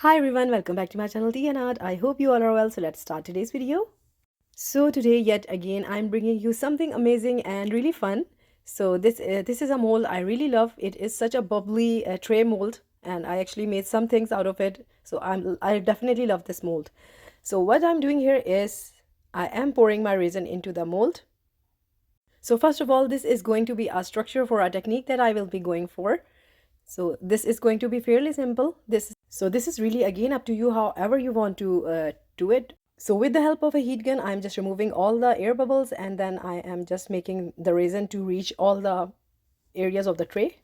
Hi everyone, welcome back to my channel Tea&Art. I hope you all are well, so let's start today's video. So today yet again I'm bringing you something amazing and really fun. So this is a mold I really love. It is such a bubbly tray mold and I actually made some things out of it. So I definitely love this mold. So what I'm doing here is I am pouring my resin into the mold. So first of all, this is going to be a structure for a technique that I will be going for. So this is going to be fairly simple. This is really again up to you however you want to do it. So with the help of a heat gun, I'm just removing all the air bubbles and then I am just making the resin to reach all the areas of the tray.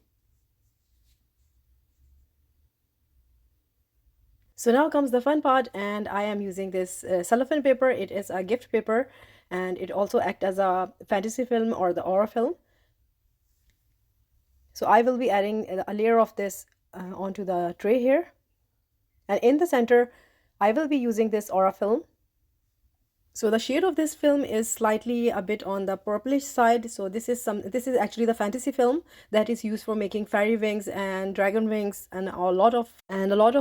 So now comes the fun part, and I am using this cellophane paper. It is a gift paper and it also acts as a fantasy film or the aura film. So I will be adding a layer of this onto the tray here. And in the center, I will be using this aura film. So the shade of this film is slightly a bit on the purplish side. So this is actually the fantasy film that is used for making fairy wings and dragon wings and a lot of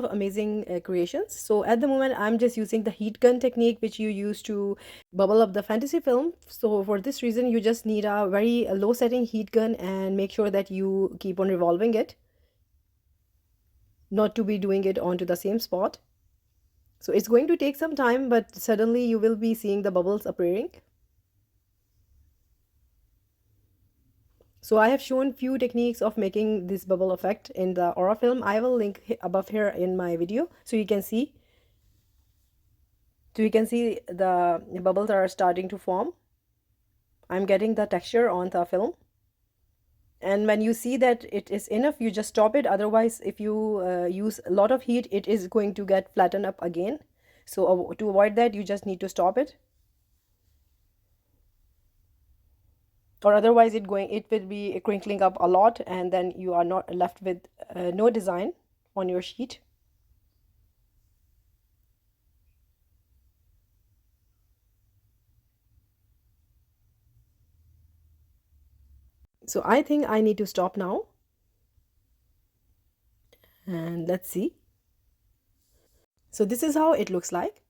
amazing creations. So at the moment I'm just using the heat gun technique which you use to bubble up the fantasy film. So for this reason you just need a very low setting heat gun and make sure that you keep on revolving it, not to be doing it onto the same spot. So it's going to take some time, but suddenly you will be seeing the bubbles appearing. So I have shown few techniques of making this bubble effect in the aura film. I will link above here in my video so you can see. So you can see the bubbles are starting to form. I'm getting the texture on the film. And when you see that it is enough, you just stop it. Otherwise, if you use a lot of heat, it is going to get flattened up again. So to avoid that, you just need to stop it. Or otherwise it will be crinkling up a lot and then you are not left with no design on your sheet. So I think I need to stop now. And let's see. So this is how it looks like.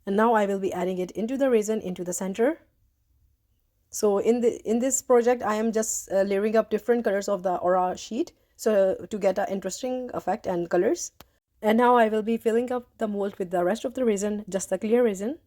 And now I will be adding it into the resin into the center. So in this project I am just layering up different colors of the aura sheet so to get an interesting effect and colors. And now I will be filling up the mold with the rest of the resin, just the clear resin.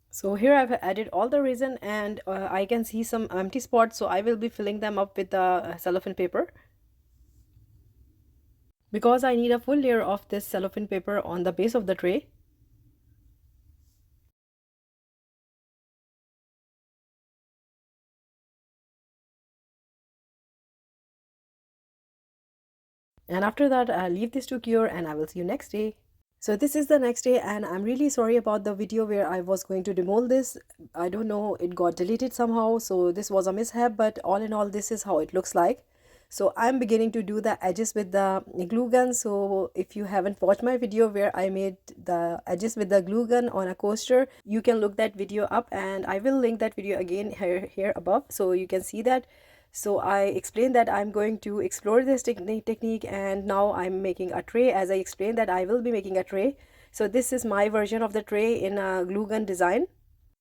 So here I've added all the resin and I can see some empty spots, so I will be filling them up with the cellophane paper. Because I need a full layer of this cellophane paper on the base of the tray. And after that I'll leave this to cure and I will see you next day. So this is the next day and I'm really sorry about the video where I was going to demold this. I don't know, it got deleted somehow, so this was a mishap, but all in all this is how it looks like. So I'm beginning to do the edges with the glue gun. So if you haven't watched my video where I made the edges with the glue gun on a coaster, you can look that video up and I will link that video again here above so you can see that. So I explained that I'm going to explore this technique and now I'm making a tray. As I explained that I will be making a tray. So this is my version of the tray in a glue gun design.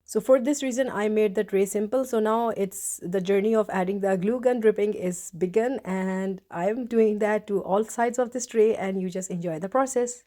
So for this reason I made the tray simple. So now it's the journey of adding the glue gun dripping is begun and I'm doing that to all sides of this tray and you just enjoy the process.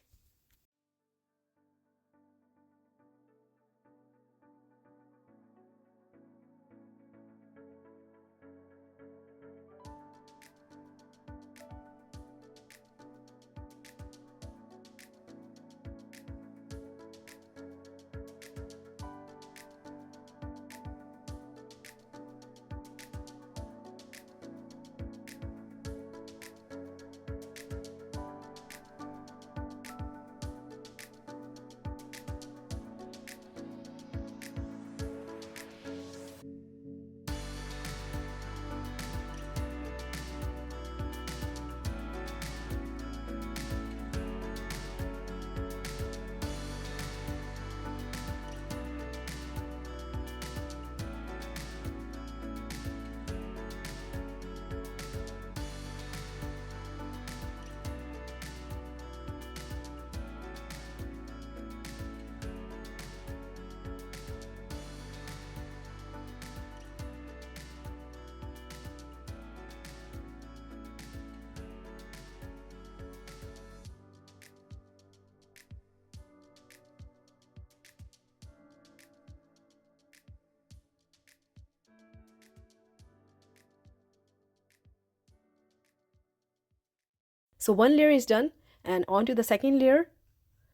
So one layer is done, and on to the second layer.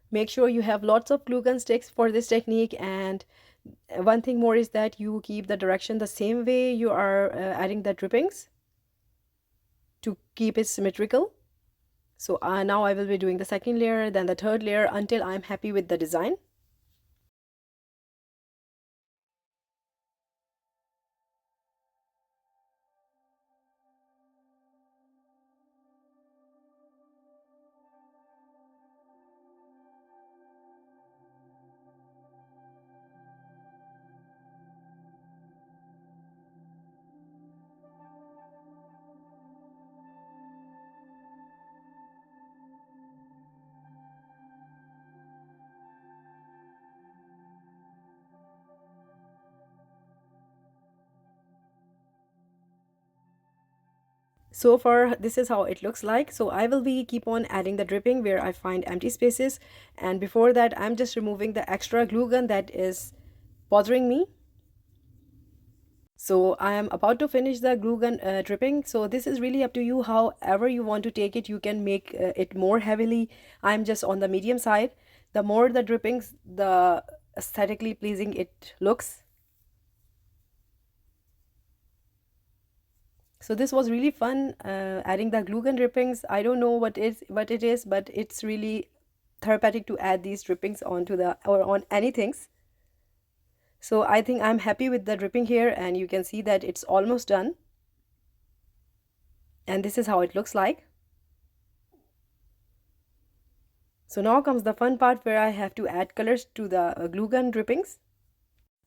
Make sure you have lots of glue gun sticks for this technique, and one thing more is that you keep the direction the same way you are adding the drippings to keep it symmetrical. So now I will be doing the second layer, then the third layer, until I'm happy with the design. So far this is how it looks like. So I will be keep on adding the dripping where I find empty spaces, and before that I'm just removing the extra glue gun that is bothering me. So I am about to finish the glue gun dripping. So this is really up to you, however you want to take it. You can make it more heavily. I'm just on the medium side. The more the drippings, the aesthetically pleasing it looks. So this was really fun adding the glue gun drippings. I don't know what it is, but it's really therapeutic to add these drippings onto the or on anything. So I think I'm happy with the dripping here, and you can see that it's almost done. And this is how it looks like. So now comes the fun part where I have to add colors to the glue gun drippings.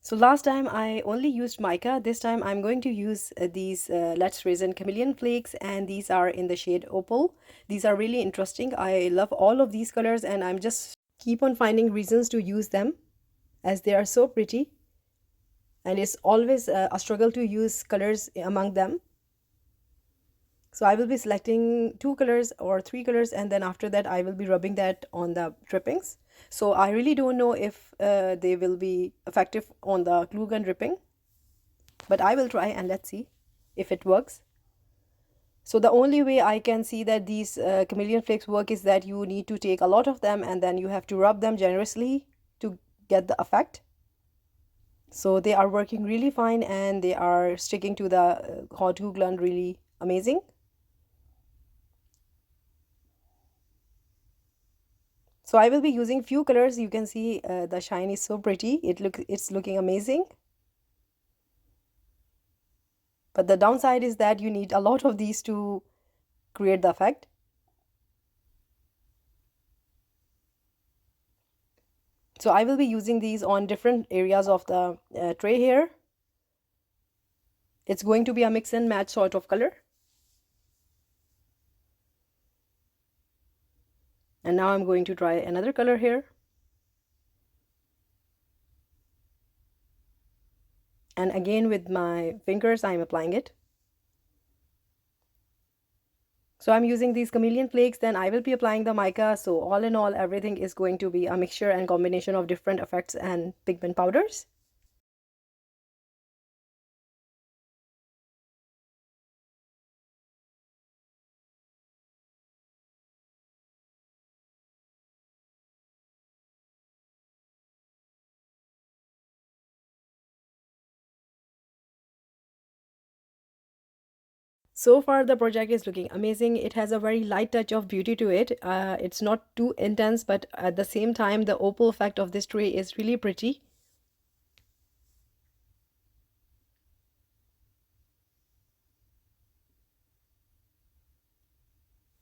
So last time I only used mica. This time I'm going to use these Let's Resin Chameleon Flakes, and these are in the shade Opal. These are really interesting. I love all of these colors, and I'm just keep on finding reasons to use them as they are so pretty. And it's always a struggle to use colors among them. So I will be selecting 2 colors or 3 colors, and then after that I will be rubbing that on the drippings. So I really don't know if they will be effective on the glue gun dripping, but I will try and let's see if it works. So the only way I can see that these chameleon flakes work is that you need to take a lot of them, and then you have to rub them generously to get the effect. So they are working really fine, and they are sticking to the hot glue gun really amazing. So I will be using few colors. You can see the shine is so pretty. It's looking amazing. But the downside is that you need a lot of these to create the effect. So I will be using these on different areas of the tray here. It's going to be a mix and match sort of color. And now I'm going to try another color here. And again with my fingers I'm applying it. So I'm using these chameleon flakes, then I will be applying the mica. So all in all, everything is going to be a mixture and combination of different effects and pigment powders. So far the project is looking amazing. It has a very light touch of beauty to it. It's not too intense, but at the same time the opal effect of this tray is really pretty.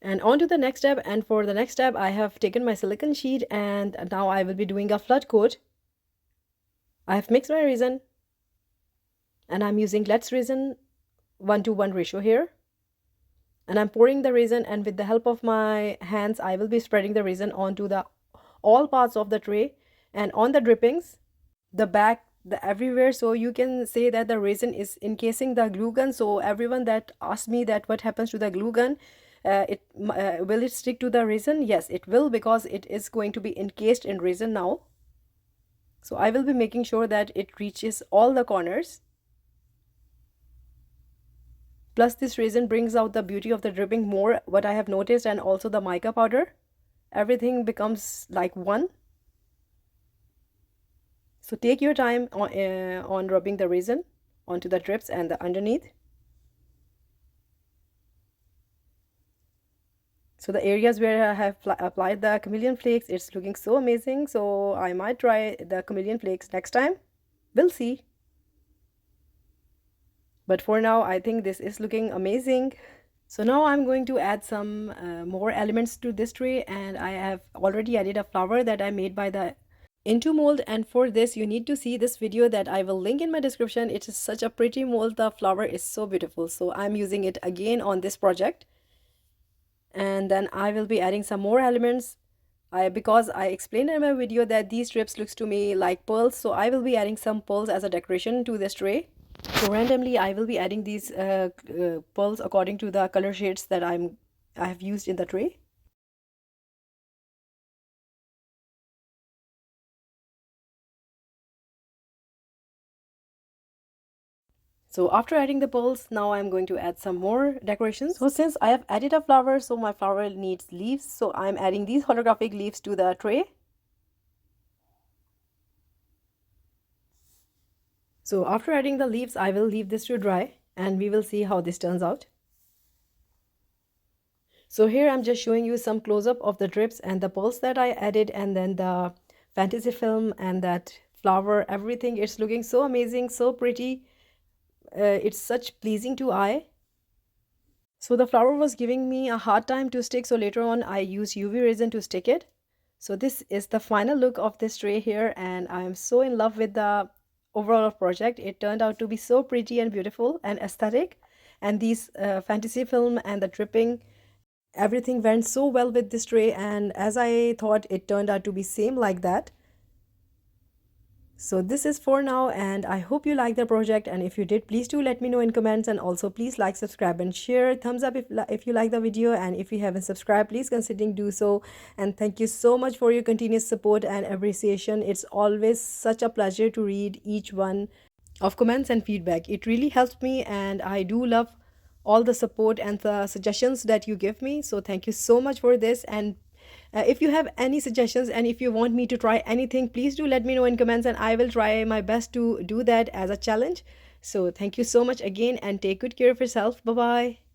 And on to the next step, and for the next step I have taken my silicone sheet, and now I will be doing a flood coat. I have mixed my resin, and I'm using Let's Resin 1:1 ratio here. And I'm pouring the resin, and with the help of my hands I will be spreading the resin onto the all parts of the tray and on the drippings, the back, the everywhere. So you can say that the resin is encasing the glue gun. So everyone that asks me that what happens to the glue gun, will it stick to the resin? Yes, it will, because it is going to be encased in resin now. So I will be making sure that it reaches all the corners Plus this resin brings out the beauty of the dripping more, what I have noticed, and also the mica powder. Everything becomes like one. So take your time on rubbing the resin onto the drips and the underneath. So the areas where I have applied the chameleon flakes, it's looking so amazing. So I might try the chameleon flakes next time. We'll see. But for now, I think this is looking amazing. So now I'm going to add some more elements to this tray, and I have already added a flower that I made by the into mold, and for this you need to see this video that I will link in my description. It is such a pretty mold. The flower is so beautiful, so I'm using it again on this project. And then I will be adding some more elements. Because I explained in my video that these strips looks to me like pearls, so I will be adding some pearls as a decoration to this tray. So randomly I will be adding these pearls according to the color shades that I have used in the tray. So after adding the pearls, now I'm going to add some more decorations. So since I have added a flower, so my flower needs leaves. So I'm adding these holographic leaves to the tray. So after adding the leaves, I will leave this to dry and we will see how this turns out. So here I'm just showing you some close-up of the drips and the pearls that I added, and then the fantasy film and that flower, everything. It's looking so amazing, so pretty. It's such pleasing to eye. So the flower was giving me a hard time to stick, so later on I used UV resin to stick it. So this is the final look of this tray here, and I am so in love with the overall project. It turned out to be so pretty and beautiful and aesthetic, and these fantasy film and the dripping, everything went so well with this tray, and as I thought, it turned out to be same like that. So this is for now, and I hope you like the project, and if you did, please do let me know in comments, and also please like, subscribe and share. Thumbs up if you like the video, and if you haven't subscribed, please consider do so. And thank you so much for your continuous support and appreciation. It's always such a pleasure to read each one of comments and feedback. It really helps me, and I do love all the support and the suggestions that you give me. So thank you so much for this. And if you have any suggestions and if you want me to try anything, please do let me know in comments, and I will try my best to do that as a challenge. So thank you so much again, and take good care of yourself. Bye bye.